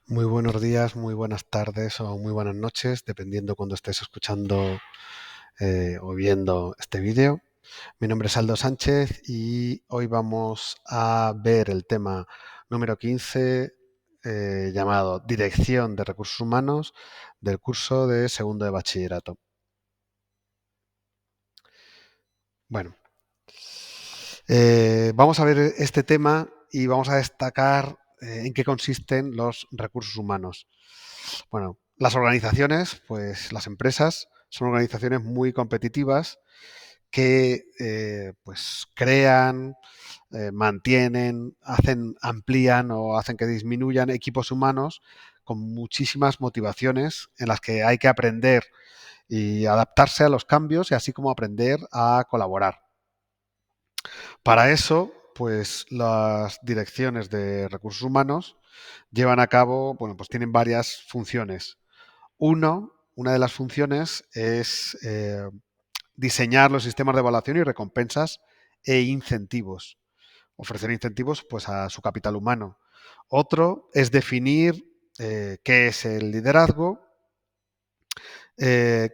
Muy buenos días, muy buenas tardes o muy buenas noches, dependiendo cuando estés escuchando o viendo este vídeo. Mi nombre es Aldo Sánchez y hoy vamos a ver el tema número 15 llamado Dirección de Recursos Humanos del curso de segundo de bachillerato. Bueno, vamos a ver este tema y vamos a destacar en qué consisten los recursos humanos. Bueno, las organizaciones, pues las empresas, son organizaciones muy competitivas que pues crean, mantienen, amplían o hacen que disminuyan equipos humanos con muchísimas motivaciones en las que hay que aprender y adaptarse a los cambios y así como aprender a colaborar. Para eso, pues las direcciones de recursos humanos llevan a cabo, bueno, pues tienen varias funciones. Una de las funciones es diseñar los sistemas de evaluación y recompensas e incentivos. Ofrecer incentivos pues, a su capital humano. Otro es definir qué es el liderazgo,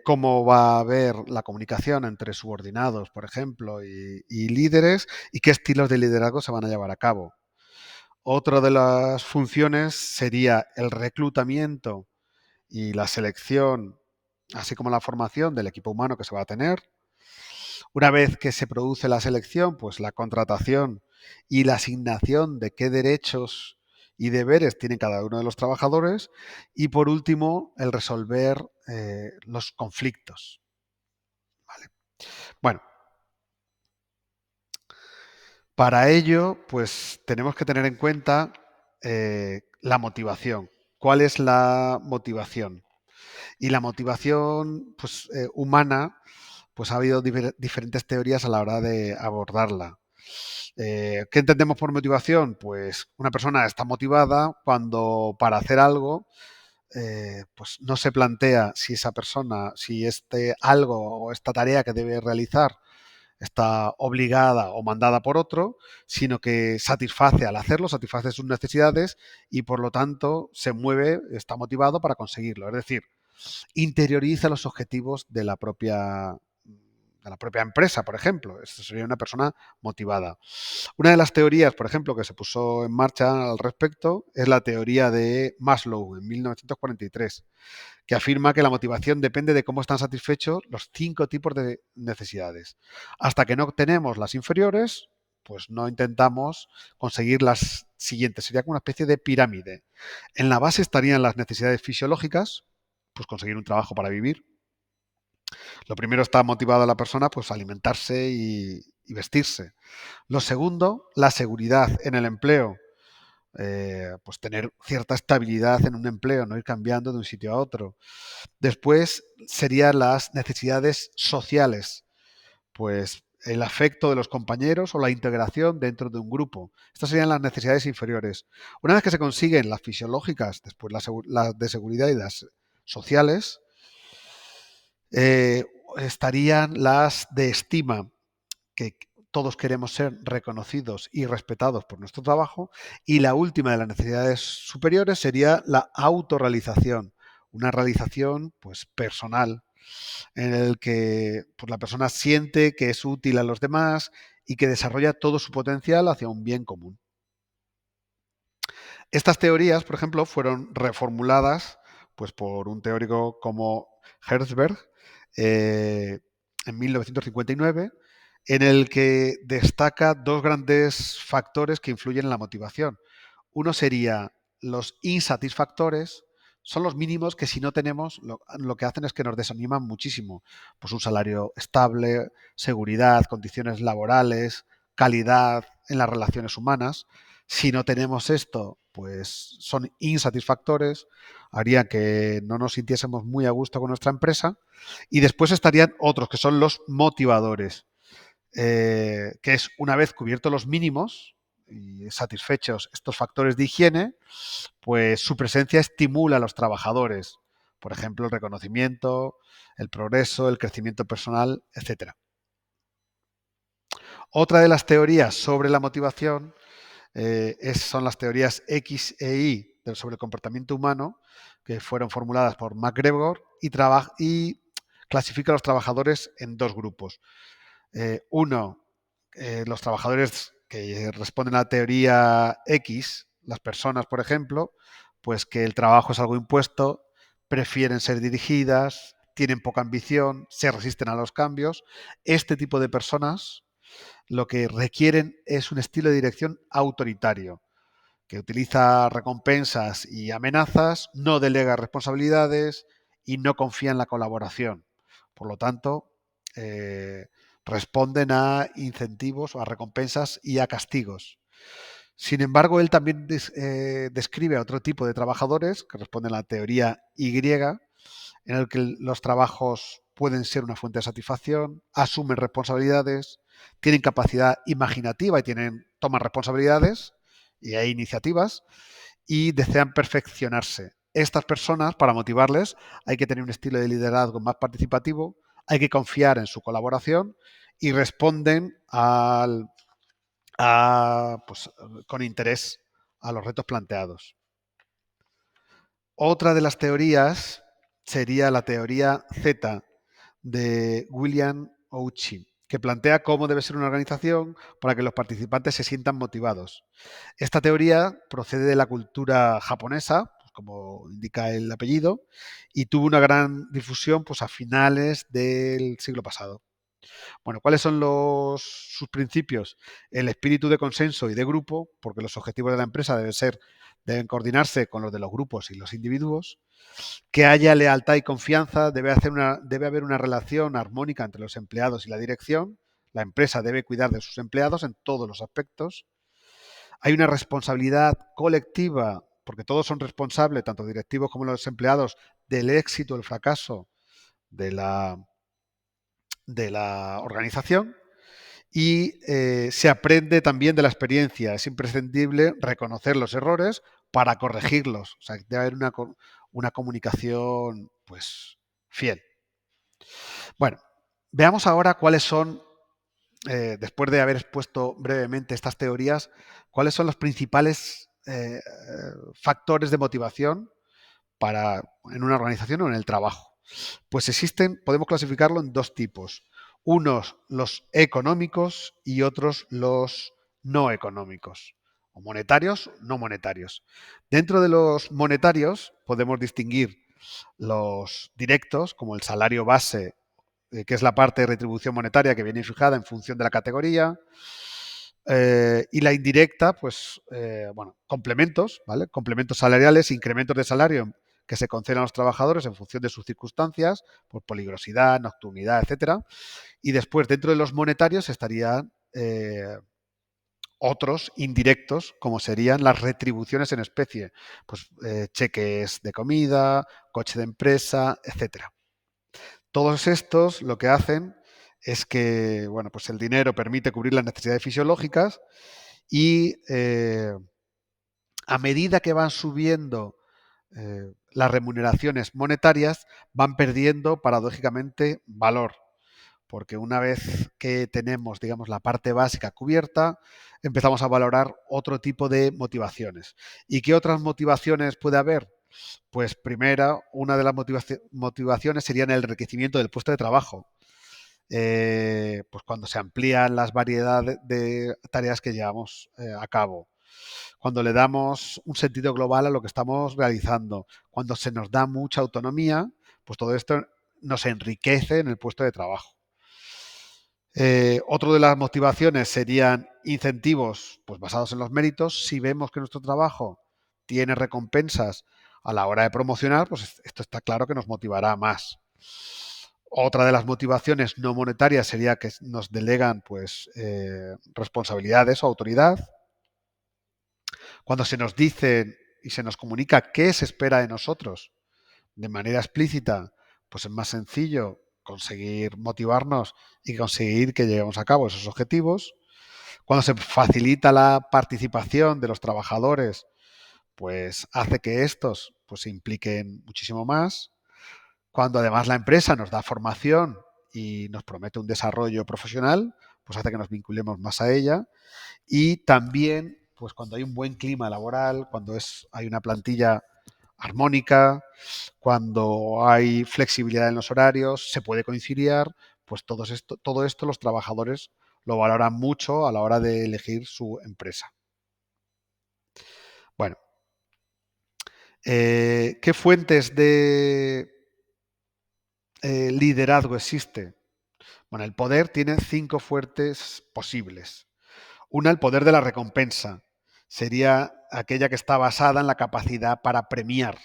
cómo va a haber la comunicación entre subordinados, por ejemplo, y líderes, y qué estilos de liderazgo se van a llevar a cabo. Otra de las funciones sería el reclutamiento y la selección, así como la formación del equipo humano que se va a tener. Una vez que se produce la selección, pues la contratación y la asignación de qué derechos y deberes tiene cada uno de los trabajadores. Y por último, el resolver los conflictos. ¿Vale? Bueno, para ello, pues tenemos que tener en cuenta la motivación. ¿Cuál es la motivación? Y la motivación pues, humana, pues ha habido diferentes teorías a la hora de abordarla. ¿Qué entendemos por motivación? Pues una persona está motivada cuando para hacer algo, pues no se plantea si esa persona, si este algo o esta tarea que debe realizar está obligada o mandada por otro, sino que satisface al hacerlo, satisface sus necesidades y por lo tanto se mueve, está motivado para conseguirlo. Es decir, interioriza los objetivos de la propia empresa, por ejemplo. Esto sería una persona motivada. Una de las teorías, por ejemplo, que se puso en marcha al respecto es la teoría de Maslow en 1943, que afirma que la motivación depende de cómo están satisfechos los 5 tipos de necesidades. Hasta que no obtenemos las inferiores, pues no intentamos conseguir las siguientes. Sería como una especie de pirámide. En la base estarían las necesidades fisiológicas, pues conseguir un trabajo para vivir. Lo primero está motivada la persona, pues alimentarse y vestirse. Lo segundo, la seguridad en el empleo. Pues tener cierta estabilidad en un empleo, no ir cambiando de un sitio a otro. Después serían las necesidades sociales, pues el afecto de los compañeros o la integración dentro de un grupo. Estas serían las necesidades inferiores. Una vez que se consiguen las fisiológicas, después las de seguridad y las sociales, eh, estarían las de estima, que todos queremos ser reconocidos y respetados por nuestro trabajo. Y la última de las necesidades superiores sería la autorrealización, una realización pues personal en el que pues, la persona siente que es útil a los demás y que desarrolla todo su potencial hacia un bien común. Estas teorías, por ejemplo, fueron reformuladas pues, por un teórico como Herzberg eh, en 1959, en el que destaca dos grandes factores que influyen en la motivación. Uno sería los insatisfactores, son los mínimos que si no tenemos, lo que hacen es que nos desaniman muchísimo. Pues un salario estable, seguridad, condiciones laborales, calidad en las relaciones humanas. Si no tenemos esto, pues son insatisfactores, harían que no nos sintiésemos muy a gusto con nuestra empresa. Y después estarían otros, que son los motivadores, que es una vez cubiertos los mínimos y satisfechos estos factores de higiene, pues su presencia estimula a los trabajadores. Por ejemplo, el reconocimiento, el progreso, el crecimiento personal, etcétera. Otra de las teorías sobre la motivación son las teorías X e Y, sobre el comportamiento humano que fueron formuladas por MacGregor y clasifica a los trabajadores en dos grupos. Uno, los trabajadores que responden a la teoría X, las personas, por ejemplo, pues que el trabajo es algo impuesto, prefieren ser dirigidas, tienen poca ambición, se resisten a los cambios. Este tipo de personas lo que requieren es un estilo de dirección autoritario, que utiliza recompensas y amenazas, no delega responsabilidades y no confía en la colaboración. Por lo tanto, responden a incentivos, a recompensas y a castigos. Sin embargo, él también describe a otro tipo de trabajadores que responden a la teoría Y, en el que los trabajos pueden ser una fuente de satisfacción, asumen responsabilidades, tienen capacidad imaginativa y toman responsabilidades y hay iniciativas y desean perfeccionarse. Estas personas, para motivarles, hay que tener un estilo de liderazgo más participativo, hay que confiar en su colaboración y responden pues, con interés a los retos planteados. Otra de las teorías sería la teoría Z de William Ouchi, que plantea cómo debe ser una organización para que los participantes se sientan motivados. Esta teoría procede de la cultura japonesa, pues como indica el apellido, y tuvo una gran difusión pues, a finales del siglo pasado. Bueno, ¿cuáles son sus principios? El espíritu de consenso y de grupo, porque los objetivos de la empresa deben coordinarse con los de los grupos y los individuos. Que haya lealtad y confianza, debe haber una relación armónica entre los empleados y la dirección. La empresa debe cuidar de sus empleados en todos los aspectos. Hay una responsabilidad colectiva, porque todos son responsables, tanto directivos como los empleados, del éxito o el fracaso de la organización. Y se aprende también de la experiencia. Es imprescindible reconocer los errores para corregirlos. O sea, debe haber una comunicación pues fiel. Bueno, veamos ahora cuáles son, después de haber expuesto brevemente estas teorías, cuáles son los principales factores de motivación en una organización o en el trabajo. Pues podemos clasificarlo en dos tipos. Unos los económicos y otros los no económicos, o monetarios, no monetarios. Dentro de los monetarios podemos distinguir los directos, como el salario base, que es la parte de retribución monetaria que viene fijada en función de la categoría, y la indirecta, pues, complementos, ¿vale? Complementos salariales, incrementos de salario que se conceden a los trabajadores en función de sus circunstancias, por peligrosidad, nocturnidad, etcétera. Y después, dentro de los monetarios, estarían otros indirectos, como serían las retribuciones en especie, pues cheques de comida, coche de empresa, etcétera. Todos estos lo que hacen es que, bueno, pues el dinero permite cubrir las necesidades fisiológicas y a medida que van subiendo las remuneraciones monetarias, van perdiendo paradójicamente valor, porque una vez que tenemos, digamos, la parte básica cubierta, empezamos a valorar otro tipo de motivaciones. ¿Y qué otras motivaciones puede haber? Pues primero, una de las motivaciones sería el enriquecimiento del puesto de trabajo. Pues cuando se amplían las variedades de tareas que llevamos a cabo, cuando le damos un sentido global a lo que estamos realizando, cuando se nos da mucha autonomía, pues todo esto nos enriquece en el puesto de trabajo. Otro de las motivaciones serían incentivos pues, basados en los méritos. Si vemos que nuestro trabajo tiene recompensas a la hora de promocionar, pues esto está claro que nos motivará más. Otra de las motivaciones no monetarias sería que nos delegan pues, responsabilidades o autoridad. Cuando se nos dice y se nos comunica qué se espera de nosotros de manera explícita, pues es más sencillo conseguir motivarnos y conseguir que lleguemos a cabo esos objetivos. Cuando se facilita la participación de los trabajadores, pues hace que estos pues, se impliquen muchísimo más. Cuando además la empresa nos da formación y nos promete un desarrollo profesional, pues hace que nos vinculemos más a ella. Y también pues cuando hay un buen clima laboral, cuando hay una plantilla armónica, cuando hay flexibilidad en los horarios, se puede conciliar, pues todo esto los trabajadores lo valoran mucho a la hora de elegir su empresa. Bueno, ¿qué fuentes de liderazgo existe? Bueno, el poder tiene 5 fuentes posibles. Una, el poder de la recompensa. Sería aquella que está basada en la capacidad para premiar.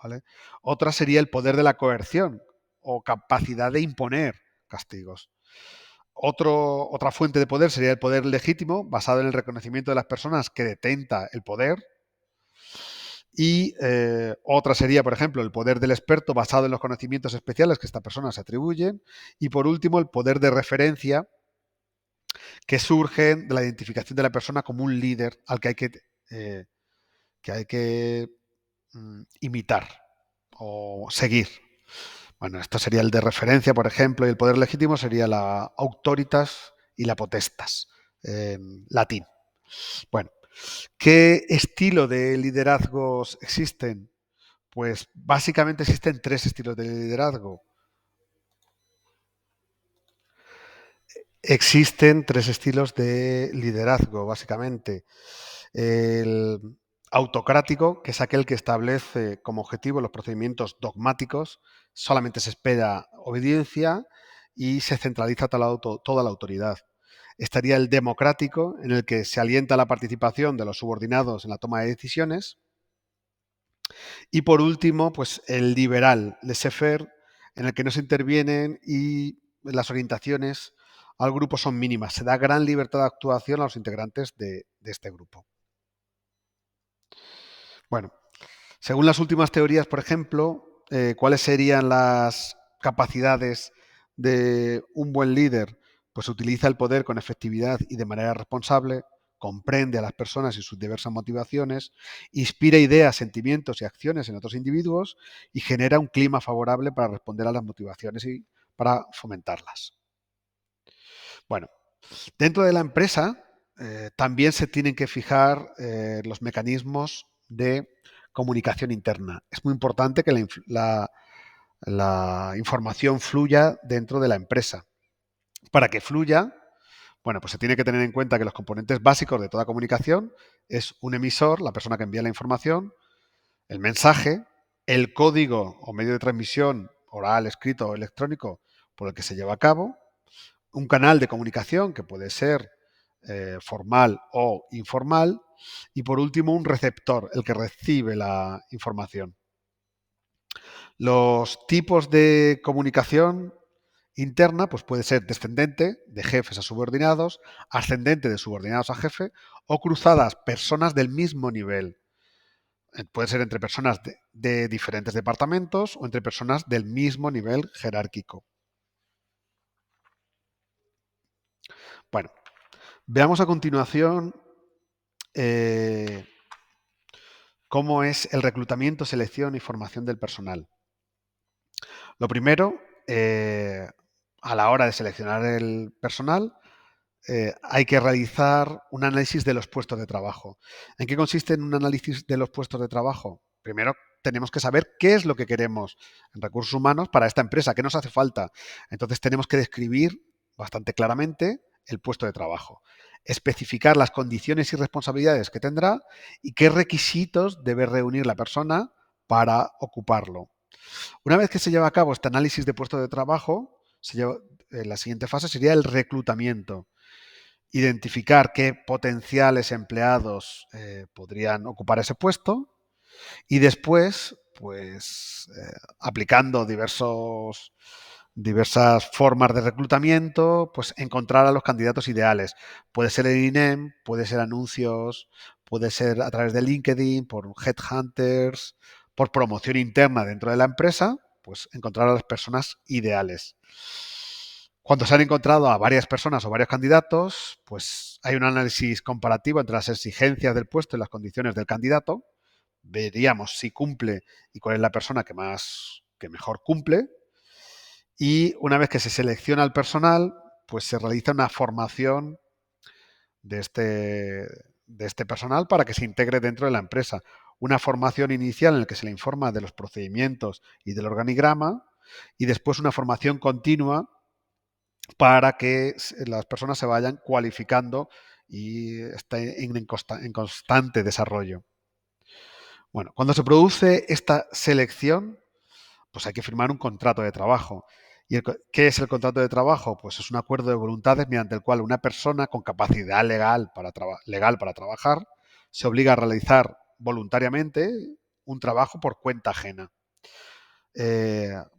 ¿Vale? Otra sería el poder de la coerción o capacidad de imponer castigos. Otra fuente de poder sería el poder legítimo, basado en el reconocimiento de las personas que detenta el poder. Y otra sería, por ejemplo, el poder del experto, basado en los conocimientos especiales que esta persona se atribuyen. Y por último, el poder de referencia, que surgen de la identificación de la persona como un líder al que hay que imitar o seguir. Bueno, esto sería el de referencia, por ejemplo, y el poder legítimo sería la autoritas y la potestas, en latín. Bueno, ¿qué estilo de liderazgos existen? Pues básicamente existen 3 estilos de liderazgo. Existen 3 estilos de liderazgo, básicamente. El autocrático, que es aquel que establece como objetivo los procedimientos dogmáticos, solamente se espera obediencia y se centraliza toda la autoridad. Estaría el democrático, en el que se alienta la participación de los subordinados en la toma de decisiones. Y por último, pues el liberal, laissez-faire, en el que no se intervienen y las orientaciones al grupo son mínimas. Se da gran libertad de actuación a los integrantes de este grupo. Bueno, según las últimas teorías, por ejemplo, ¿cuáles serían las capacidades de un buen líder? Pues utiliza el poder con efectividad y de manera responsable, comprende a las personas y sus diversas motivaciones, inspira ideas, sentimientos y acciones en otros individuos y genera un clima favorable para responder a las motivaciones y para fomentarlas. Bueno, dentro de la empresa también se tienen que fijar los mecanismos de comunicación interna. Es muy importante que la información fluya dentro de la empresa. Para que fluya, bueno, pues se tiene que tener en cuenta que los componentes básicos de toda comunicación es un emisor, la persona que envía la información, el mensaje, el código o medio de transmisión oral, escrito o electrónico por el que se lleva a cabo, un canal de comunicación que puede ser formal o informal, y por último un receptor, el que recibe la información. Los tipos de comunicación interna pues puede ser descendente, de jefes a subordinados, ascendente, de subordinados a jefe, o cruzadas, personas del mismo nivel. Puede ser entre personas de diferentes departamentos o entre personas del mismo nivel jerárquico. Bueno, veamos a continuación eh, cómo es el reclutamiento, selección y formación del personal. Lo primero, a la hora de seleccionar el personal, hay que realizar un análisis de los puestos de trabajo. ¿En qué consiste en un análisis de los puestos de trabajo? Primero, tenemos que saber qué es lo que queremos en recursos humanos para esta empresa, qué nos hace falta. Entonces, tenemos que describir bastante claramente el puesto de trabajo, especificar las condiciones y responsabilidades que tendrá y qué requisitos debe reunir la persona para ocuparlo. Una vez que se lleva a cabo este análisis de puesto de trabajo, la siguiente fase sería el reclutamiento. Identificar qué potenciales empleados podrían ocupar ese puesto y después, pues, aplicando diversas formas de reclutamiento, pues encontrar a los candidatos ideales. Puede ser el INEM, puede ser anuncios, puede ser a través de LinkedIn, por headhunters, por promoción interna dentro de la empresa, pues encontrar a las personas ideales. Cuando se han encontrado a varias personas o varios candidatos, pues hay un análisis comparativo entre las exigencias del puesto y las condiciones del candidato. Veríamos si cumple y cuál es la persona que mejor cumple. Y una vez que se selecciona el personal, pues se realiza una formación de este, de este personal para que se integre dentro de la empresa. Una formación inicial en la que se le informa de los procedimientos y del organigrama y después una formación continua para que las personas se vayan cualificando y estén en constante desarrollo. Bueno, cuando se produce esta selección, pues hay que firmar un contrato de trabajo. ¿Y qué es el contrato de trabajo? Pues es un acuerdo de voluntades mediante el cual una persona con capacidad legal para trabajar se obliga a realizar voluntariamente un trabajo por cuenta ajena,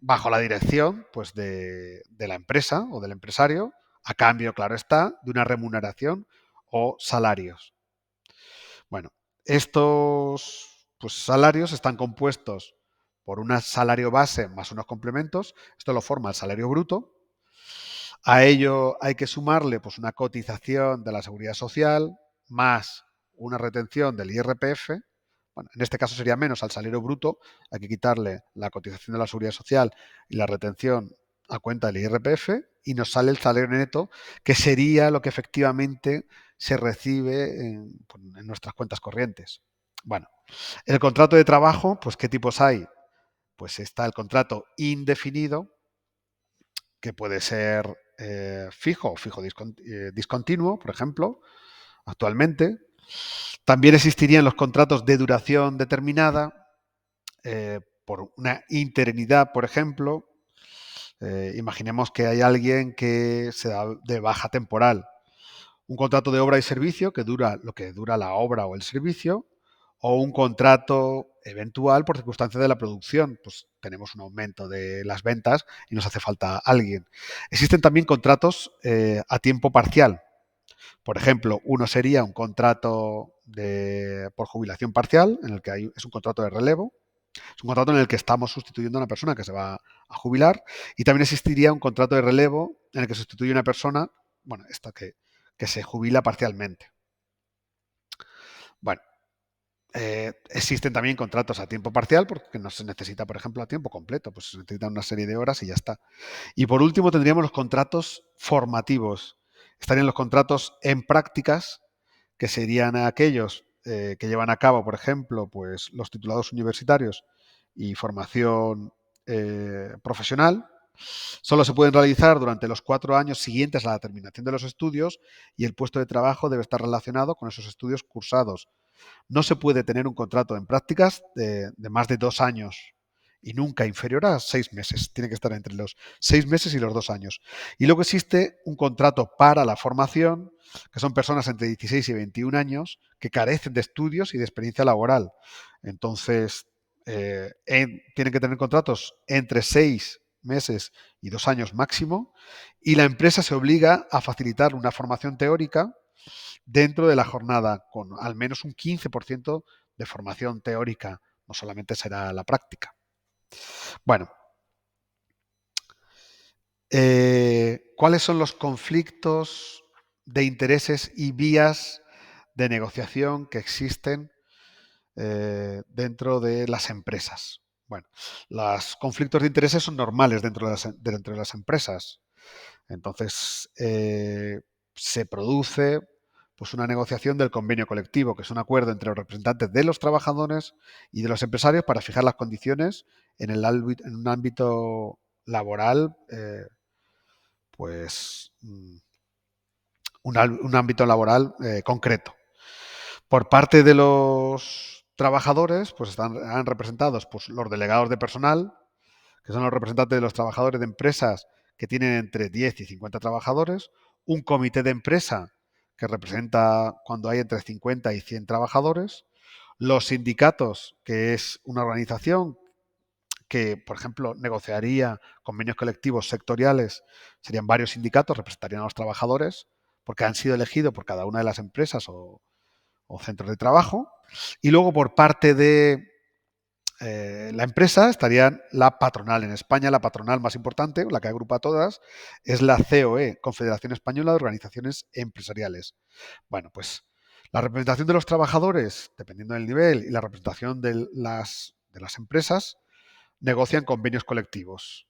bajo la dirección pues, de la empresa o del empresario, a cambio, claro está, de una remuneración o salarios. Bueno, estos pues, salarios están compuestos por un salario base más unos complementos. Esto lo forma el salario bruto. A ello hay que sumarle pues, una cotización de la seguridad social más una retención del IRPF. Bueno, en este caso sería menos al salario bruto. Hay que quitarle la cotización de la seguridad social y la retención a cuenta del IRPF y nos sale el salario neto, que sería lo que efectivamente se recibe en nuestras cuentas corrientes. Bueno, el contrato de trabajo, pues ¿qué tipos hay? Pues está el contrato indefinido, que puede ser fijo o fijo discontinuo, por ejemplo, actualmente. También existirían los contratos de duración determinada, por una interinidad, por ejemplo. Imaginemos que hay alguien que se da de baja temporal. Un contrato de obra y servicio que dura lo que dura la obra o el servicio, o un contrato eventual por circunstancias de la producción. Pues tenemos un aumento de las ventas y nos hace falta alguien. Existen también contratos a tiempo parcial. Por ejemplo, uno sería un contrato por jubilación parcial, en el que es un contrato de relevo. Es un contrato en el que estamos sustituyendo a una persona que se va a jubilar. Y también existiría un contrato de relevo en el que sustituye a una persona, bueno, esta que se jubila parcialmente. Bueno, existen también contratos a tiempo parcial porque no se necesita, por ejemplo, a tiempo completo, pues se necesitan una serie de horas y ya está. Y por último tendríamos los contratos formativos. Estarían los contratos en prácticas, que serían aquellos que llevan a cabo, por ejemplo, pues los titulados universitarios y formación profesional. Solo se pueden realizar durante los 4 años siguientes a la terminación de los estudios y el puesto de trabajo debe estar relacionado con esos estudios cursados. No se puede tener un contrato en prácticas de más de 2 años y nunca inferior a 6 meses. Tiene que estar entre los 6 meses y los 2 años. Y luego existe un contrato para la formación, que son personas entre 16 y 21 años que carecen de estudios y de experiencia laboral. Entonces, tienen que tener contratos entre 6 meses y 2 años máximo, y la empresa se obliga a facilitar una formación teórica dentro de la jornada, con al menos un 15% de formación teórica, no solamente será la práctica. Bueno, ¿cuáles son los conflictos de intereses y vías de negociación que existen dentro de las empresas? Bueno, los conflictos de intereses son normales dentro de las empresas. Entonces, se produce pues, una negociación del convenio colectivo, que es un acuerdo entre los representantes de los trabajadores y de los empresarios para fijar las condiciones en un ámbito laboral, pues un ámbito laboral concreto. Por parte de los trabajadores, pues están representados pues, los delegados de personal, que son los representantes de los trabajadores de empresas que tienen entre 10 y 50 trabajadores, un comité de empresa que representa cuando hay entre 50 y 100 trabajadores, los sindicatos, que es una organización que, por ejemplo, negociaría convenios colectivos sectoriales, serían varios sindicatos, representarían a los trabajadores, porque han sido elegidos por cada una de las empresas o centros de trabajo, y luego por parte de la empresa estaría la patronal. En España la patronal más importante, la que agrupa a todas, es la COE, Confederación Española de Organizaciones Empresariales. Bueno, pues la representación de los trabajadores, dependiendo del nivel, y la representación de las empresas, negocian convenios colectivos.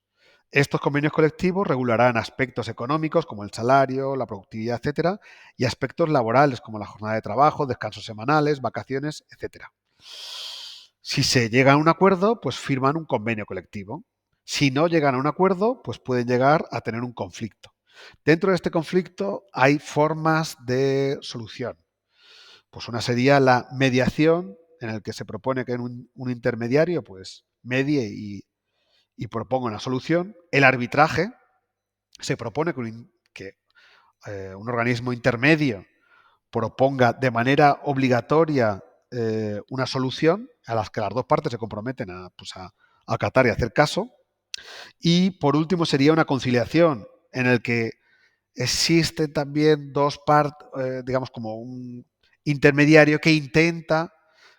Estos convenios colectivos regularán aspectos económicos como el salario, la productividad, etcétera, y aspectos laborales como la jornada de trabajo, descansos semanales, vacaciones, etcétera. Si se llega a un acuerdo, pues firman un convenio colectivo. Si no llegan a un acuerdo, pues pueden llegar a tener un conflicto. Dentro de este conflicto hay formas de solución. Pues una sería la mediación, en el que se propone que un intermediario pues medie y proponga una solución. El arbitraje, se propone que un organismo intermedio proponga de manera obligatoria una solución a las que las dos partes se comprometen a acatar y hacer caso. Y por último sería una conciliación en el que existen también dos partes, digamos como un intermediario que intenta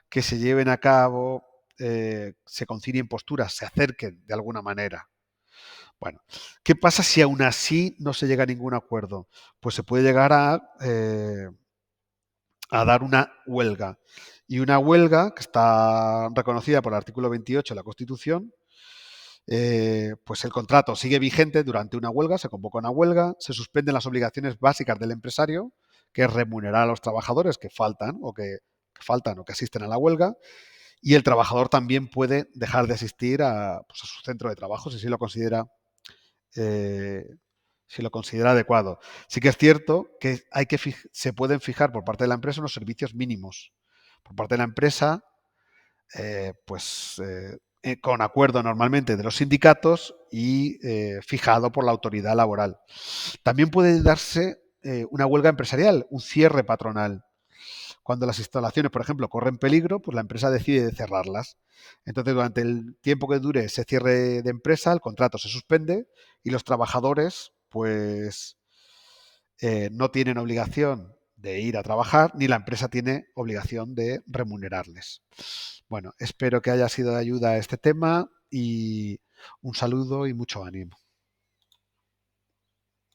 que se lleven a cabo, se concilien posturas, se acerquen de alguna manera. Bueno, ¿qué pasa si aún así no se llega a ningún acuerdo? Pues se puede llegar a dar una huelga. Y una huelga que está reconocida por el artículo 28 de la Constitución, pues el contrato sigue vigente durante una huelga, se convoca una huelga, se suspenden las obligaciones básicas del empresario, que es remunerar a los trabajadores que faltan o que asisten a la huelga, y el trabajador también puede dejar de asistir a su centro de trabajo si eh, lo considera adecuado. Sí que es cierto que se pueden fijar por parte de la empresa unos servicios mínimos. Por parte de la empresa, con acuerdo normalmente de los sindicatos y fijado por la autoridad laboral. También puede darse una huelga empresarial, un cierre patronal. Cuando las instalaciones, por ejemplo, corren peligro, pues la empresa decide cerrarlas. Entonces, durante el tiempo que dure ese cierre de empresa, el contrato se suspende y los trabajadores, pues, no tienen obligación de ir a trabajar, ni la empresa tiene obligación de remunerarles. Bueno, espero que haya sido de ayuda a este tema y un saludo y mucho ánimo.